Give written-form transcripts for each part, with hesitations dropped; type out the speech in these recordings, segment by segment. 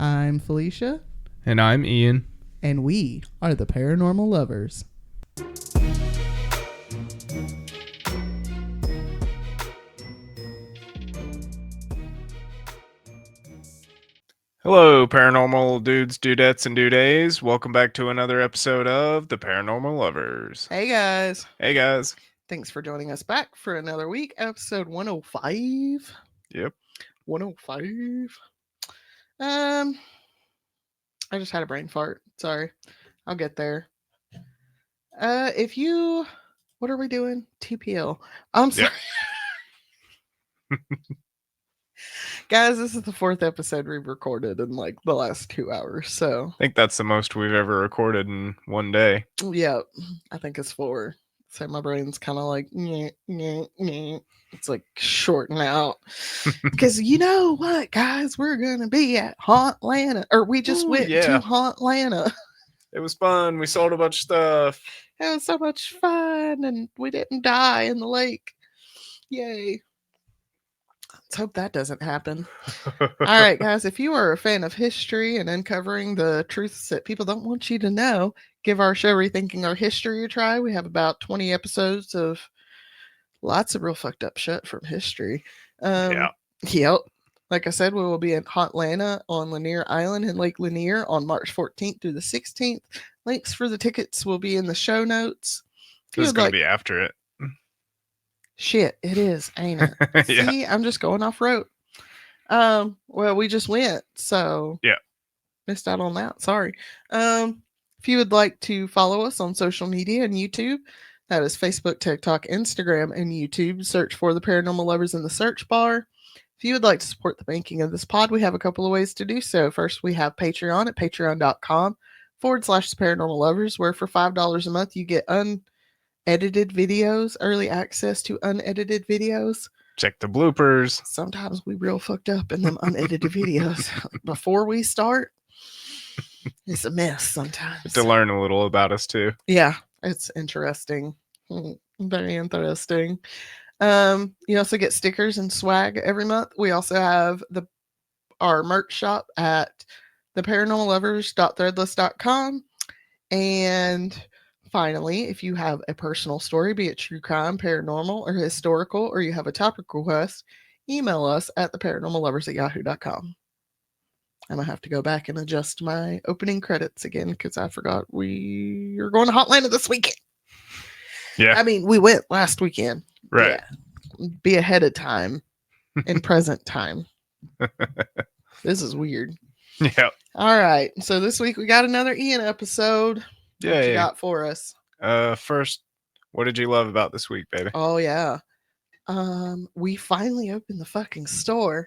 I'm Felicia, And I'm Ian. and we are the Paranormal Lovers. Hello, paranormal dudes, dudettes, and dudays. Welcome back to another episode of the Paranormal Lovers. Hey guys, Hey, guys. thanks for joining us back for another week, episode 105. Yep. 105. I just had a brain fart. Sorry, I'll get there. What are we doing? TPL. I'm sorry. Guys, this is the fourth episode we've recorded in like the last 2 hours. So, I think that's the most we've ever recorded in one day. yeah, I think it's 4. So my brain's kind of like, nyeh, nyeh, nyeh. It's like shorting out. Because you know what, guys? We're going to be at Hauntlanta. Or we just Ooh, went yeah. to Hauntlanta. It was fun. We sold a bunch of stuff. It was so much fun. And we didn't die in the lake. Yay. Let's hope that doesn't happen. All right, guys, if you are a fan of history and uncovering the truths that people don't want you to know, give our show Rethinking Our History a try. We have about 20 episodes of lots of real fucked up shit from history. Yeah. Yep. Like I said, we will be in Hauntlanta on Lanier Island in Lake Lanier on March 14th through the 16th. Links for the tickets will be in the show notes. This is going to be after it. Shit, it is, ain't it? Yeah. See, I'm just going off road. Well, we just went, so Yeah. missed out on that. Sorry. If you would like to follow us on social media and YouTube, that is Facebook, TikTok, Instagram, and YouTube. Search for the Paranormal Lovers in the search bar. If you would like to support the making of this pod, we have a couple of ways to do so. First, we have Patreon at patreon.com/the Paranormal Lovers, where for $5 a month you get unedited videos, early access to unedited videos. Check the bloopers. Sometimes we real fucked up in them unedited videos. Before we start, it's a mess sometimes. To learn a little about us, too. Yeah, it's interesting. Very interesting. You also get stickers and swag every month. We also have our merch shop at theparanormallovers.threadless.com. And finally, if you have a personal story, be it true crime, paranormal, or historical, or you have a topic request, email us at theparanormallovers@yahoo.com. I'm going to have to go back and adjust my opening credits again because I forgot we are going to Hauntlanta this weekend. Yeah. I mean, we went last weekend. Right. Yeah. Be ahead of time in present time. This is weird. Yeah. All right. So this week we got another Ian episode. Yeah. What you got for us? First, what did you love about this week, baby? Oh yeah. We finally opened the fucking store.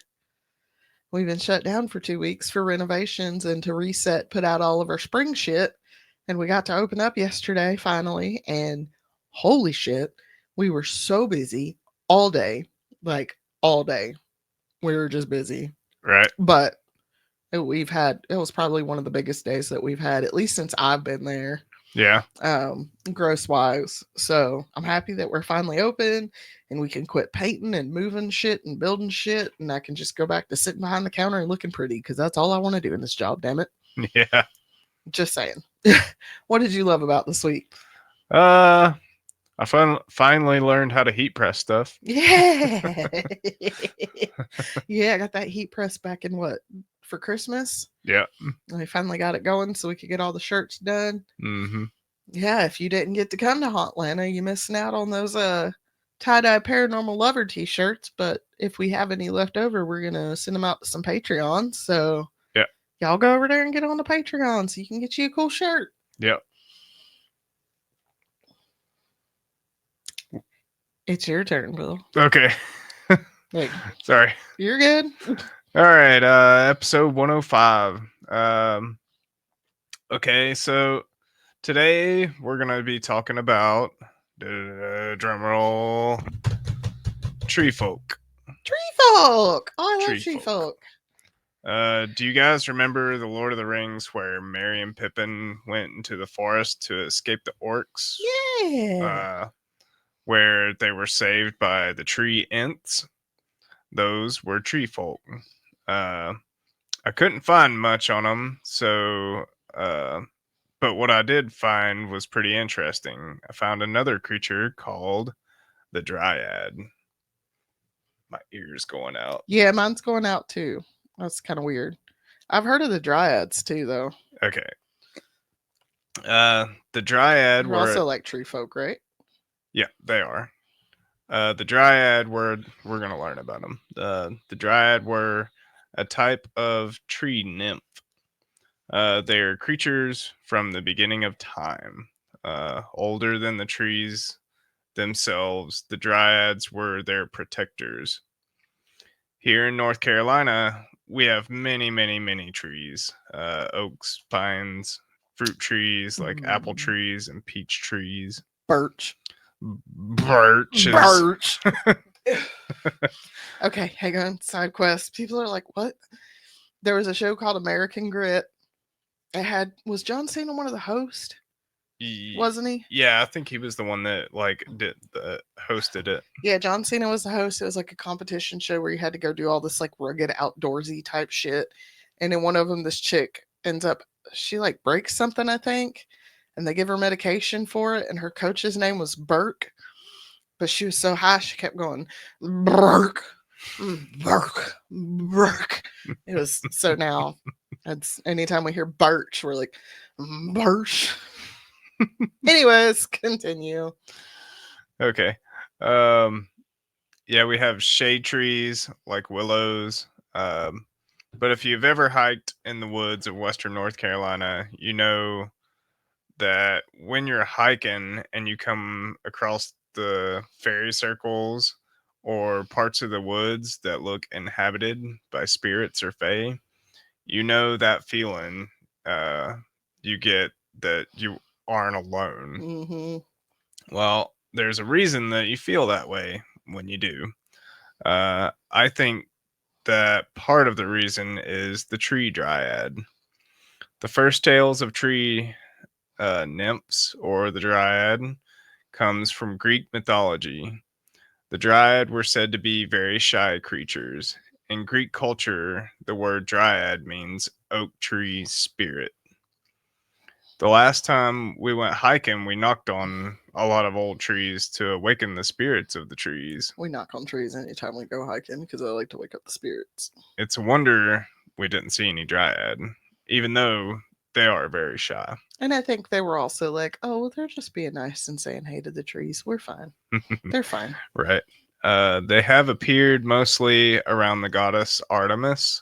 We've been shut down for 2 weeks for renovations and to reset, put out all of our spring shit. And we got to open up yesterday finally. And holy shit, we were so busy all day. Like all day. We were just busy. Right. But it was probably one of the biggest days that we've had, at least since I've been there. Yeah. Gross wise. So I'm happy that we're finally open and we can quit painting and moving shit and building shit. And I can just go back to sitting behind the counter and looking pretty because that's all I want to do in this job, damn it. Yeah. Just saying. What did you love about this week? I finally learned how to heat press stuff. Yeah. Yeah, I got that heat press back in for Christmas. Yeah. And I finally got it going so we could get all the shirts done. Mm-hmm. Yeah, if you didn't get to come to Hauntlanta, you're missing out on those tie-dye paranormal lover t-shirts. But if we have any left over, we're gonna send them out to some Patreons. So yeah, y'all go over there and get on the Patreon so you can get you a cool shirt. Yeah. It's your turn, Bill. Okay. Like, sorry. You're good. All right. Episode 105. Okay, so today we're gonna be talking about drum roll, tree folk. Tree folk. Oh, I love tree folk. Do you guys remember the Lord of the Rings where Merry and Pippin went into the forest to escape the orcs? Yeah. Where they were saved by the tree ents. Those were tree folk. I couldn't find much on them, so but what I did find was pretty interesting. I found another creature called the Dryad. My ears going out. Yeah, mine's going out too. That's kind of weird. I've heard of the Dryads too, though. Okay. The Dryad They're were also like tree folk, right? yeah, they are. The Dryad were we're gonna learn about them. The Dryad were a type of tree nymph. They are creatures from the beginning of time, older than the trees themselves. The Dryads were their protectors. Here in North Carolina, we have many, many, many trees, oaks, pines, fruit trees like apple Mm, trees and peach trees, birch. birches. Birch. Okay, hang on. Side quest. People are like, what? There was a show called American Grit. It had was John Cena one of the hosts? Wasn't he? Yeah, I think he was the one that like did the hosted it. Yeah, John Cena was the host. It was like a competition show where you had to go do all this like rugged outdoorsy type shit. And in one of them, this chick ends up she like breaks something, I think, and they give her medication for it. And her coach's name was Burke, but she was so high she kept going Burke, Burke, Burke. It was so now. It's anytime we hear Birch, we're like Birch. Anyways, continue. Okay. Yeah, we have shade trees like willows. But if you've ever hiked in the woods of western North Carolina, you know that when you're hiking and you come across the fairy circles or parts of the woods that look inhabited by spirits or fae, you know that feeling you get that you aren't alone. Mm-hmm. Well, there's a reason that you feel that way when you do. I think that part of the reason is the tree dryad. The first tales of tree nymphs or the dryad comes from Greek mythology. The dryad were said to be very shy creatures. In Greek culture, the word dryad means oak tree spirit. The last time we went hiking, we knocked on a lot of old trees to awaken the spirits of the trees. We knock on trees anytime we go hiking because I like to wake up the spirits. It's a wonder we didn't see any dryad, even though they are very shy. And I think they were also like, oh, they're just being nice and saying hey to the trees. We're fine. They're fine. Right. They have appeared mostly around the goddess Artemis,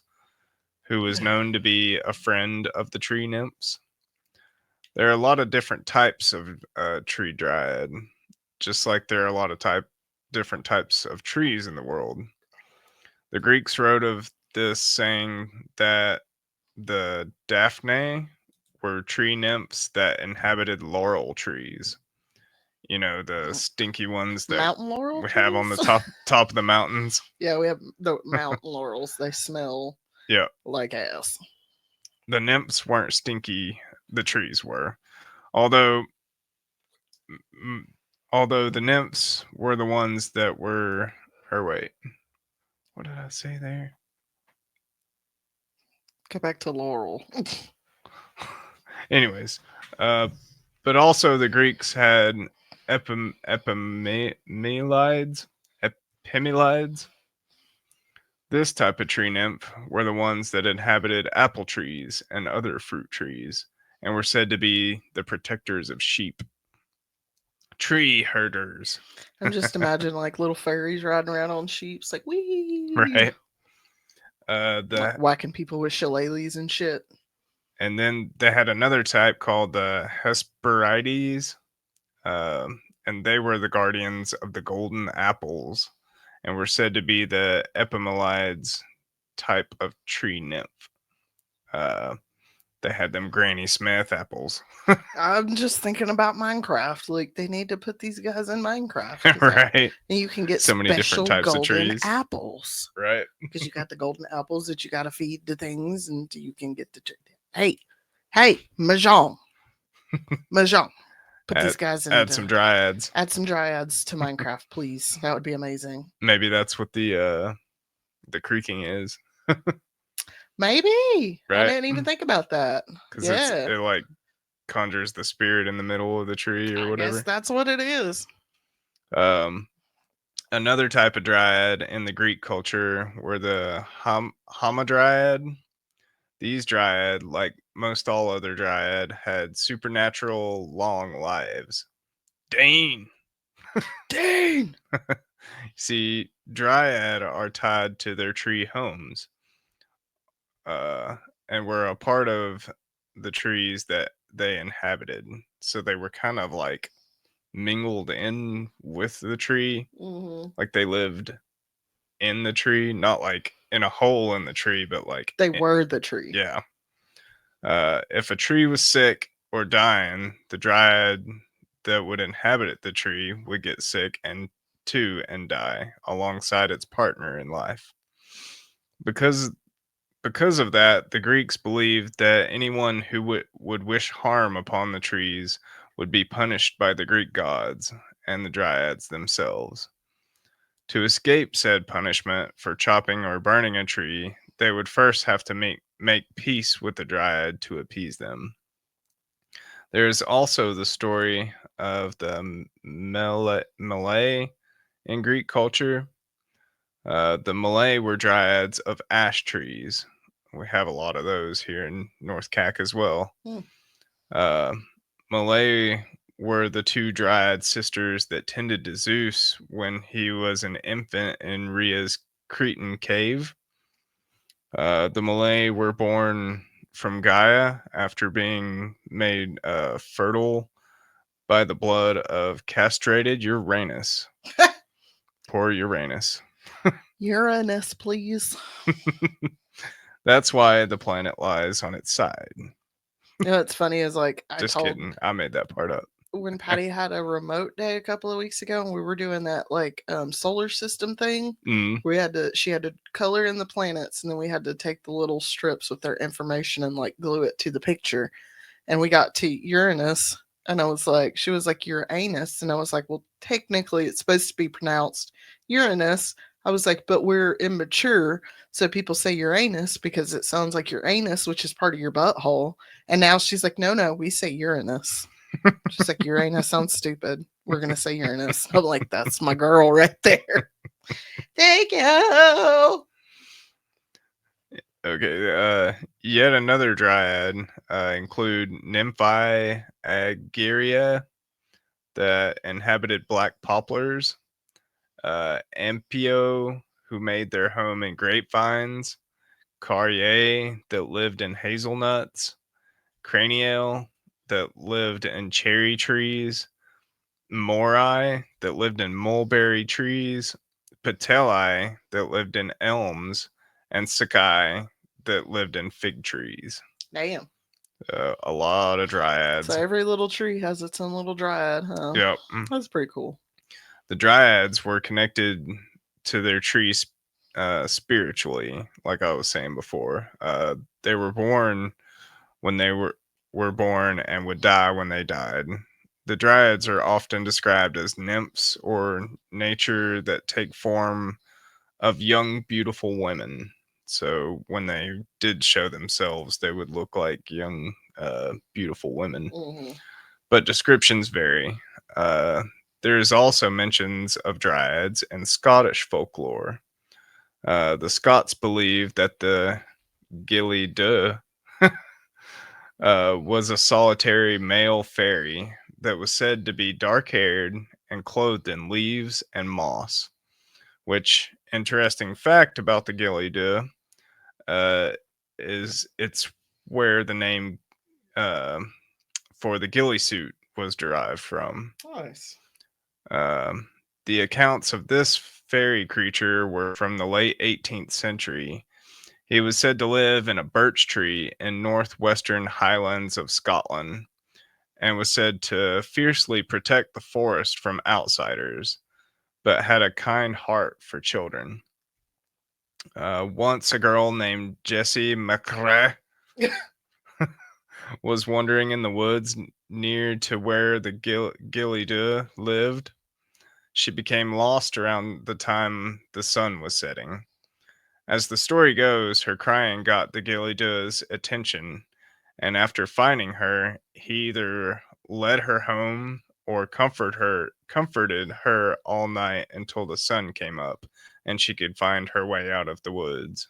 who was known to be a friend of the tree nymphs. There are a lot of different types of tree dryad, just like there are a lot of different types of trees in the world. The Greeks wrote of this saying that the Daphne were tree nymphs that inhabited laurel trees. You know, the stinky ones that Mountain laurel we trees? have on the top of the mountains. Yeah, we have the mountain laurels. They smell Yeah. like ass. The nymphs weren't stinky, the trees were. Although mm, although the nymphs were the ones that were or wait. What did I say there? Go back to laurel. Anyways, but also the Greeks had epimelides. Epimelides. This type of tree nymph were the ones that inhabited apple trees and other fruit trees, and were said to be the protectors of sheep. Tree herders. I'm just imagining like little fairies riding around on sheeps, like wee, Right. like whacking people with shillelaghs and shit. And then they had another type called the Hesperides, and they were the guardians of the golden apples, and were said to be the epimelides type of tree nymph. Uh, they had them Granny Smith apples. I'm just thinking about Minecraft. Like they need to put these guys in Minecraft, Right. and you can get So many different special types of golden trees. apples. Right. Because you got the golden apples that you got to feed to things, and you can get the. Hey, Mahjong, Mahjong. Put these guys in. Add some dryads. Add some dryads to Minecraft, please. That would be amazing. Maybe that's what the creaking is. Maybe. I right? didn't even think about that. Because Yeah. it like conjures the spirit in the middle of the tree or I guess whatever. that's what it is. Um, Another type of dryad in the Greek culture were the hamadryad. These dryad, like most all other dryad, had supernatural long lives. Dane. Dang. See, dryad are tied to their tree homes, uh, and were a part of the trees that they inhabited. So they were kind of like mingled in with the tree, Hmm. like they lived in the tree, not like in a hole in the tree, but like, They were the tree. yeah. If a tree was sick or dying, the dryad that would inhabit the tree would get sick and too and die alongside its partner in life. Because because of that, the Greeks believed that anyone who would wish harm upon the trees would be punished by the Greek gods and the dryads themselves. To escape said punishment for chopping or burning a tree, they would first have to make peace with the dryad to appease them. There is also the story of the Malay in Greek culture. The Malay were dryads of ash trees. We have a lot of those here in North Cac as well. Hmm. Uh, Malay were the two dryad sisters that tended to Zeus when he was an infant in Rhea's Cretan cave. The Malay were born from Gaia after being made fertile by the blood of castrated Uranus. Poor Uranus. Uranus, please. That's why the planet lies on its side. You know what's funny is like I Just told kidding. I made that part up. when Patty had a remote day a couple of weeks ago and we were doing that like solar system thing. Mm. She had to color in the planets and then we had to take the little strips with their information and like glue it to the picture. And we got to Uranus and I was like, she was like Uranus and I was like, well, technically it's supposed to be pronounced Uranus. I was like, but we're immature, so people say Uranus because it sounds like Uranus, which is part of your butthole. And now she's like, no, no, we say Uranus. She's like, Uranus sounds stupid. We're gonna say Uranus. I'm like, that's my girl right there. Thank you. Okay. Yet another dryad include Nymphae ageria that inhabited black poplars, Ampio who made their home in grapevines, Carrier that lived in hazelnuts, Cranial that lived in cherry trees, Morai that lived in mulberry trees, Patelli that lived in elms, and Sakai that lived in fig trees. Damn. A lot of So dryads. every little tree has its own little dryad, huh? Yep. That's pretty cool. The dryads were connected to their trees spiritually, like I was saying before. They were born when they were born and would die when they died. The dryads are often described as nymphs or nature that take form of young, beautiful women. So when they did show themselves, they would look like young, beautiful women. Hmm. But descriptions vary. Uh, there's also mentions of dryads in Scottish folklore. The Scots believe that the Gilly De was a solitary male fairy that was said to be dark haired and clothed in leaves and moss. Which, interesting fact about the Gilly De, uh, is it's where the name uh, for the ghillie suit was derived from. Nice. Um, the accounts of this fairy creature were from the late 18th century. He was said to live in a birch tree in northwestern highlands of Scotland and was said to fiercely protect the forest from outsiders, but had a kind heart for children. Once a girl named Jessie McCrae was wandering in the woods near to where the Gilly lived. She became lost around the time the sun was setting. As the story goes, her crying got the Gillydua's attention, and after finding her, he either led her home or comforted her all night until the sun came up and she could find her way out of the woods.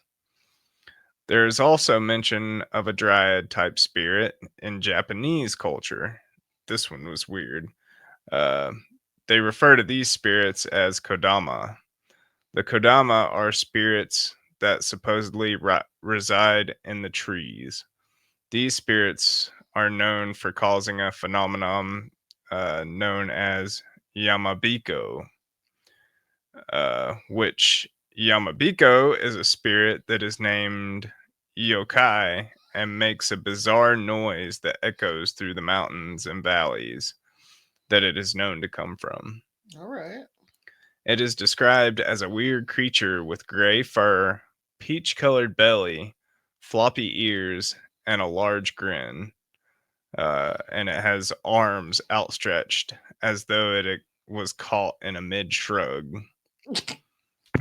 There is also mention of a dryad type spirit in Japanese culture. This one was weird. Uh, they refer to these spirits as kodama. The kodama are spirits that supposedly reside in the trees. These spirits are known for causing a phenomenon known as Yamabiko, which Yamabiko is a spirit that is named yokai and makes a bizarre noise that echoes through the mountains and valleys that it is known to come from. All right. It is described as a weird creature with gray fur, peach colored belly, floppy ears, and a large grin. And it has arms outstretched as though it was caught in a mid shrug.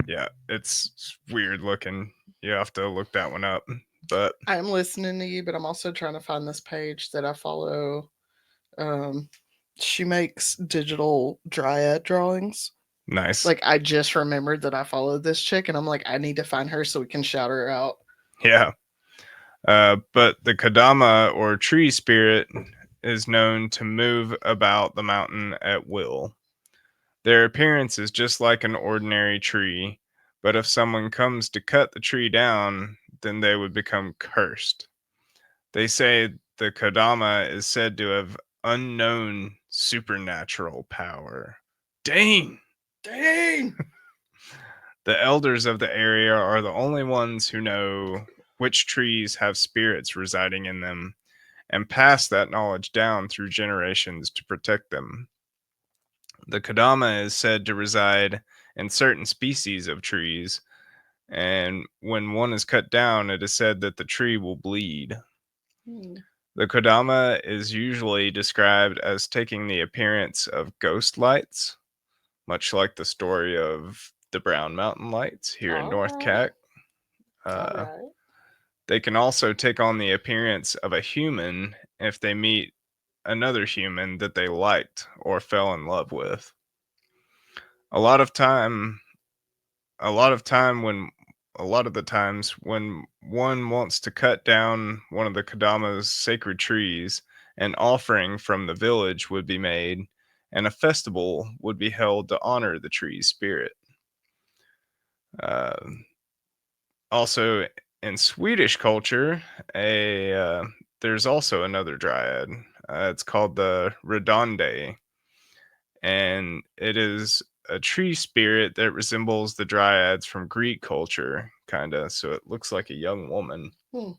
Yeah, it's weird looking. You have to look that one up. But I'm listening to you, but I'm also trying to find this page that I follow. Um, she makes digital dryad drawings. nice. Like I just remembered that I followed this chick, and I'm like, I need to find her so we can shout her out. Yeah. But the Kadama or tree spirit is known to move about the mountain at will. Their appearance is just like an ordinary tree, but if someone comes to cut the tree down, then they would become cursed. They say the Kodama is said to have unknown supernatural power. Dang! Dang! The elders of the area are the only ones who know which trees have spirits residing in them and pass that knowledge down through generations to protect them. The Kodama is said to reside in certain species of trees, and when one is cut down, it is said that the tree will bleed. Hmm. The Kodama is usually described as taking the appearance of ghost lights, much like the story of the Brown Mountain Lights here in All North right. Cac. All Uh, right. they can also take on the appearance of a human if they meet another human that they liked or fell in love with. A lot of time, a lot of time when a lot of the times when one wants to cut down one of the Kadama's sacred trees, an offering from the village would be made and a festival would be held to honor the tree's spirit. Uh, Also, in Swedish culture, a there's also another dryad. It's called the Redonde, and it is a tree spirit that resembles the dryads from Greek culture, kind of. So it looks like a young woman. Hmm.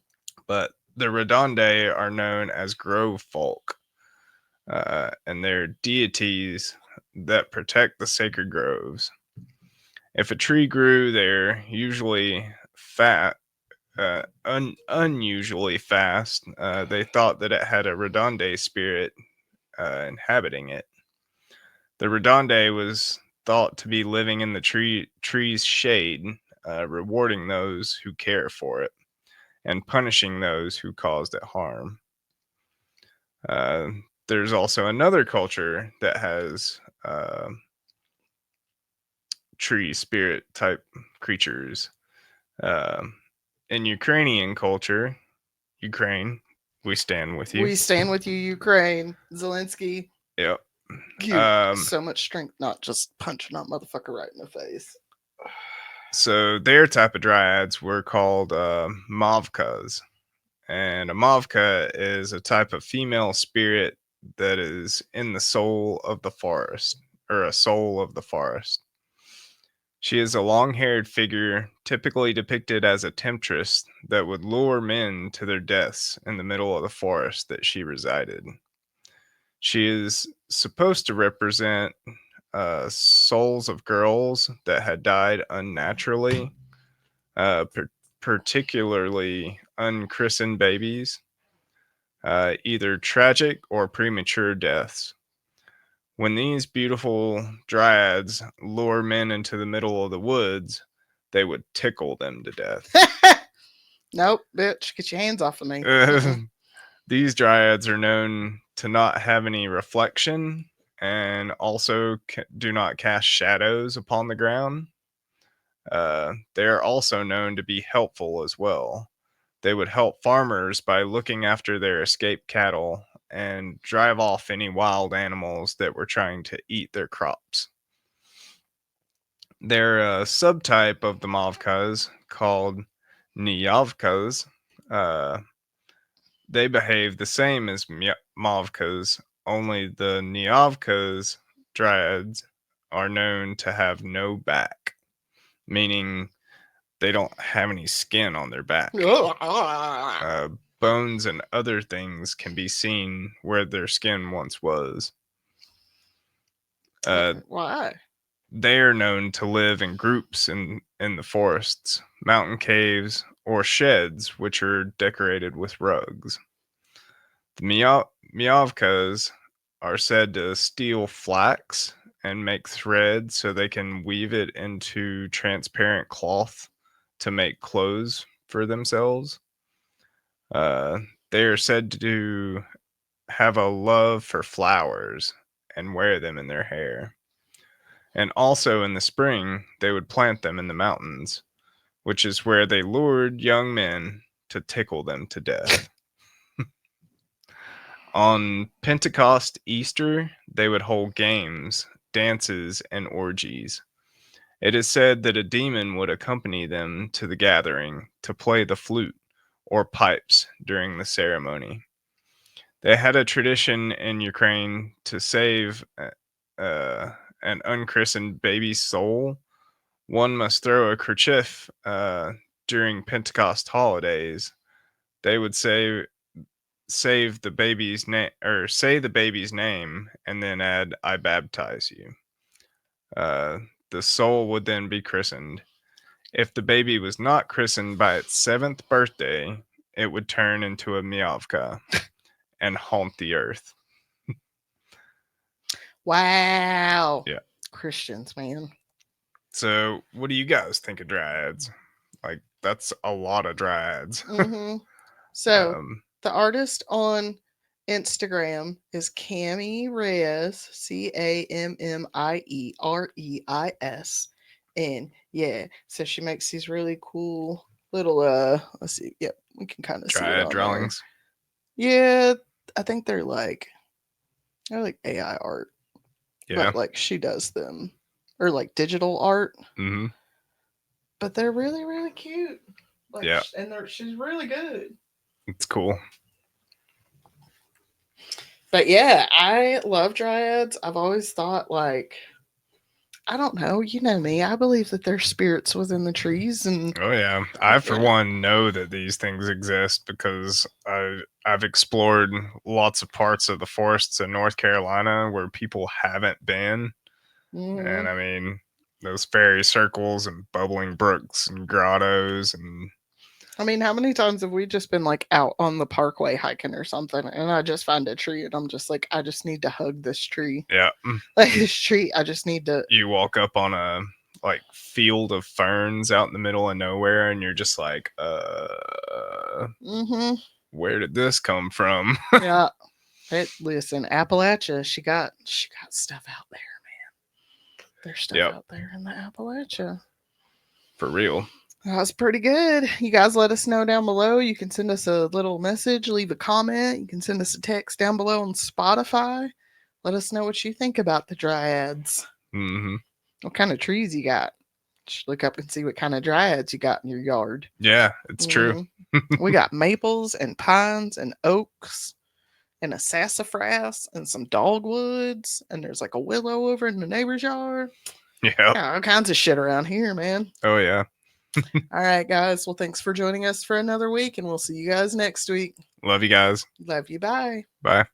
But the Redonde are known as grove folk, and they're deities that protect the sacred groves. If a tree grew there, usually fat, unusually fast, they thought that it had a Redonde spirit inhabiting it. The Redonde was thought to be living in the tree's shade, rewarding those who care for it and punishing those who caused it harm. Uh, there's also another culture that has tree spirit type creatures. Um in Ukrainian culture, Ukraine, we stand with you. We stand with you, Ukraine. Zelensky, Yep. you Um, so much strength, not just punching that motherfucker right in the face. so their type of dryads were called mavkas, and a mavka is a type of female spirit that is in the soul of the forest, or a soul of the forest. She is a long haired figure, typically depicted as a temptress that would lure men to their deaths in the middle of the forest that she resided. She is supposed to represent souls of girls that had died unnaturally, uh, per- particularly unchristened babies, either tragic or premature deaths. When these beautiful dryads lure men into the middle of the woods, they would tickle them to death. Nope, bitch, get your hands off of me. Mm-mm. These dryads are known to not have any reflection and also do not cast shadows upon the ground. They are also known to be helpful as well. They would help farmers by looking after their escaped cattle and drive off any wild animals that were trying to eat their crops. They're a subtype of the Mavkas called Nyavkas. Uh, they behave the same as Mavkas, only the Nyavkas dryads are known to have no back, meaning they don't have any skin on their back. Bones and other things can be seen where their skin once was. Why? They are known to live in groups in the forests, mountain caves, or sheds which are decorated with rugs. The Miavkas are said to steal flax and make thread so they can weave it into transparent cloth to make clothes for themselves. They are said to have a love for flowers and wear them in their hair. And also in the spring, they would plant them in the mountains, which is where they lured young men to tickle them to death. On Pentecost Easter, they would hold games, dances, and orgies. It is said that a demon would accompany them to the gathering to play the flute or pipes during the ceremony. They had a tradition in Ukraine to save an unchristened baby's soul. One must throw a kerchief during Pentecost holidays. They would save the baby's name or say the baby's name and then add "I baptize you." The soul would then be christened. If the baby was not christened by its 7th birthday, it would turn into a miavka and haunt the earth. Wow. Yeah. Christians, man. So, what do you guys think of dryads? Like, that's a lot of dryads. Mm-hmm. So, the artist on Instagram is Cammie Reyes, Cammiereis. And yeah, so she makes these really cool little let's see, yep, we can kind of see it dryad on drawings. there. Yeah, I think they're like AI art. Yeah. But like she does them. Or like digital art. Mm-hmm. But they're really, really cute. Like, yeah. And she's really good. It's cool. But yeah, I love dryads. I've always thought like, I don't know, you know me. I believe that there's spirits within the trees, and oh yeah, I for one know that these things exist because I've explored lots of parts of the forests in North Carolina where people haven't been, and I mean those fairy circles and bubbling brooks and grottos and. I mean, how many times have we just been like out on the parkway hiking or something, and I just find a tree, and I'm just like, I just need to hug this tree. Yeah. Like this tree, I just need to. You walk up on a like field of ferns out in the middle of nowhere, and you're just like, where did this come from? Yeah. Listen, Appalachia, she got stuff out there, man. There's stuff out there in the Appalachia. For real. That's pretty good. You guys let us know down below. You can send us a little message, leave a comment. You can send us a text down below on Spotify. Let us know what you think about the dryads. Mm-hmm. What kind of trees you got? Just look up and see what kind of dryads you got in your yard. Yeah, it's true. We got maples and pines and oaks and a sassafras and some dogwoods. And there's like a willow over in the neighbor's yard. Yeah. All kinds of shit around here, man. Oh, yeah. All right, guys. Well, thanks for joining us for another week, and we'll see you guys next week. Love you guys. Love you. Bye. Bye.